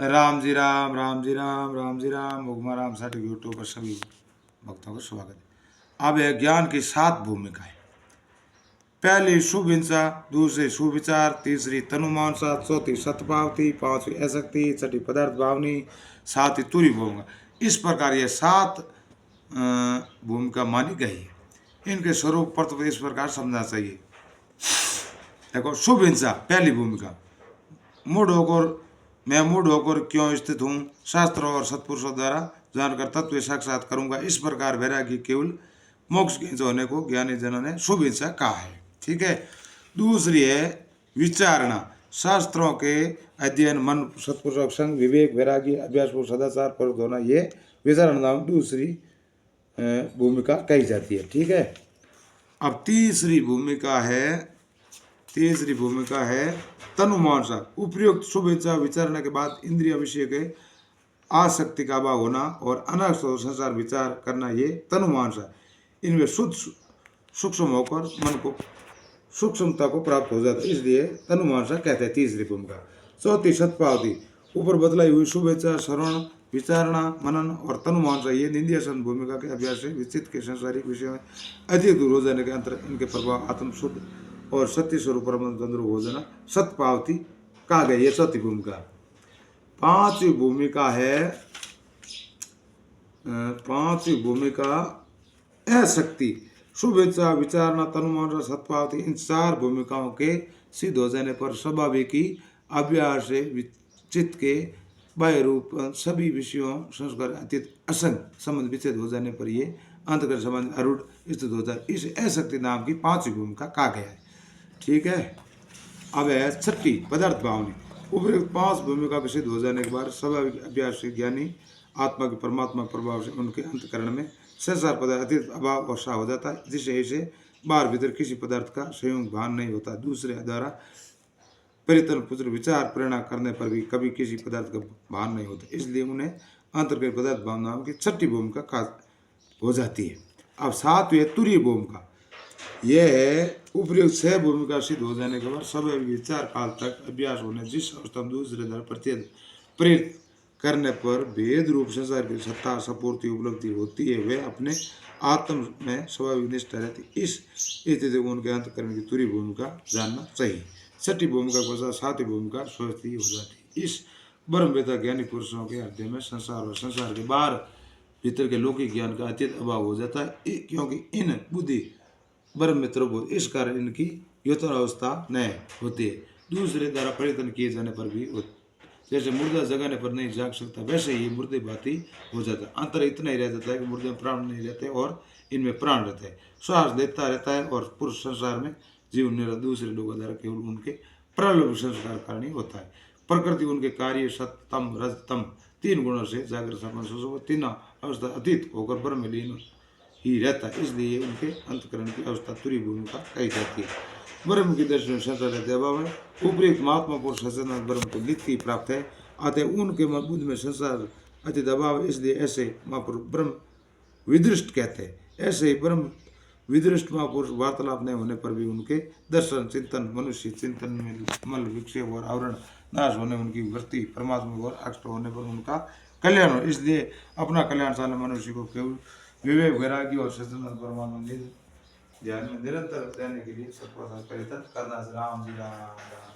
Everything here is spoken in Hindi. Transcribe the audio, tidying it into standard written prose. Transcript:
राम जी राम, राम जी राम, मुगमा राम साठी यूट्यूब पर सभी भक्तों का स्वागत है। अब है ज्ञान की 7 भूमिकाएं। पहली शुभ हिंसा, दूसरी सुविचार, तीसरी तनुमानसा, चौथी सतभावती, पांचवी असक्ति, छठी पदार्थ भावनी, सातवीं तुरी भूमिका। इस प्रकार ये 7 भूमिका मानी गई है। इनके स्वरूप पर इस प्रकार समझना चाहिए। देखो, शुभ हिंसा पहली भूमिका। मूड होकर मैं मूड होकर क्यों स्थित हूँ, शास्त्रों और सत्पुरुषों द्वारा जानकर तत्व साक्षात करूंगा। इस प्रकार वैरागी केवल मोक्ष के होने को ज्ञानी जनों ने शुभ हिंसा कहा है। ठीक है। दूसरी है विचारणा, शास्त्रों के अध्ययन, मन सत्पुरुषों संग, विवेक, वैरागी, अभ्यास को सदाचार पर होना, ये विचारण नाम दूसरी भूमिका कही जाती है। ठीक है। अब तीसरी भूमिका है तनुमानसा। उपयुक्त शुभ इच्छा विचारणा के बाद इंद्रिय विषय के आसक्ति का अभाव होना और अनर्थ संसार विचार करना, ये तनुमानसा। इनमें शुद्ध सूक्ष्म होकर मन को सूक्ष्मता को प्राप्त हो जाता है, इसलिए तनुमानसा कहते हैं। तीसरी भूमिका। चौथी सत्पावती, ऊपर बदलाई हुई शुभ इच्छा, श्रवण, विचारणा, मनन और तनुमानसा, ये निंदीय भूमिका के अभ्यास से विचित के संसारिक विषय में अधिक दूर हो जाने के अंतर इनके प्रभाव आत्म शुद्ध और सत्य स्वरूप परम हो जाना सत्पावती कहा गया। ये चौथी भूमिका। पांचवी भूमिका असक्ति, शुभ इच्छा, विचारणा, तनुमान, सत्पावती, इन 4 भूमिकाओं के सिद्ध हो जाने पर स्वाभाविक ही अभ्यास से चित्त के बाह्य रूप सभी विषयों संस्कार अतीत असंग संबंध विच्छेद हो जाने पर ये अंतर्गत संबंध अरूढ़ स्थित हो जाए। इस असक्ति नाम की 5वीं भूमिका कहा गया है। ठीक है। अब है छठी पदार्थ भावनी। उपयुक्त 5 भूमिका के सिद्ध हो जाने के बाद स्वाभाविक अभ्यास से ज्ञानी आत्मा के परमात्मा प्रभाव से उनके अंतकरण में संसार पदार्थ अतीत अभाव और हो जाता है, जिससे इसे बाहर भीतर किसी पदार्थ का संयोग भान नहीं होता। दूसरे द्वारा परितन पुत्र विचार प्रेरणा करने पर भी कभी किसी पदार्थ का भान नहीं होता, इसलिए उन्हें अंतर्गत पदार्थ भावनाओं की छठी भूमिका हो जाती है। अब 7वीं तुरीय भूमिका। यह है उपयुक्त 6 भूमिका सिद्ध हो जाने के बाद स्वाभाविक विचार काल तक अभ्यास होने, जिस अवस्था में दूसरे द्वारा प्रेरित करने पर भेद रूप संसार की सत्ता सपूर्ति उपलब्धि होती है, वे अपने आत्म में स्वाभाविक निष्ठा रहती। इस स्थिति को उनके अंतकरण की तुरी भूमिका जानना चाहिए। छठी भूमिका के पश्चात 7वीं भूमिका स्वस्थी हो जाती। इस ब्रह्मवेता ज्ञानी पुरुषों के हृदय में संसार और संसार के बाहर भीतर के लौकिक ज्ञान का अतीत अभाव हो जाता है, क्योंकि इन बुद्धि ब्रह्म मित्र बोध, इस कारण इनकी यथावस्था नहीं होती है। दूसरे द्वारा परिवर्तन किए जाने पर भी जैसे मुर्दा जगाने पर नहीं जाग सकता, वैसे ही मुर्दे भांति हो जाता है। अंतर इतना ही रह जाता है कि मुर्दे में प्राण नहीं रहते और इनमें प्राण रहते हैं। श्वास लेता रहता है और पुरुष संसार में जीवन निरंतर दूसरे लोगों द्वारा केवल उनके प्रलोभ संस्कार कारण ही होता है। प्रकृति उनके कार्य सतम रजतम 3 गुणों से जागृत तीनों अवस्था अतीत होकर ब्रह्म लीन ही रहता है, इसलिए उनके अंतकरण की अवस्था तुरी भूमिका कही जाती है। ब्रह्म की दर्शन संसार रहते अभाव में उपयुक्त महात्मा पुरुष सचेतन ब्रह्म को नित्य ही प्राप्त है, अतः उनके बुद्ध में संसार अतीत अभाव, इसलिए ऐसे महापुरुष ब्रह्म विदृष्ट कहते हैं। ऐसे ही ब्रह्म विदृष्ट महापुरुष वार्तालाप नहीं होने पर भी उनके दर्शन चिंतन मनुष्य चिंतन में मल विक्षेप और आवरण नाश होने, उनकी वृत्ति परमात्मा और अष्ट होने पर उनका कल्याण हो। इसलिए अपना कल्याण साधन मनुष्य को केवल विवेक वैराग्य और सचेतन परमात्मा ध्यान में निरंतर रहने के लिए सबका प्रयत्न करना। राम जी राम।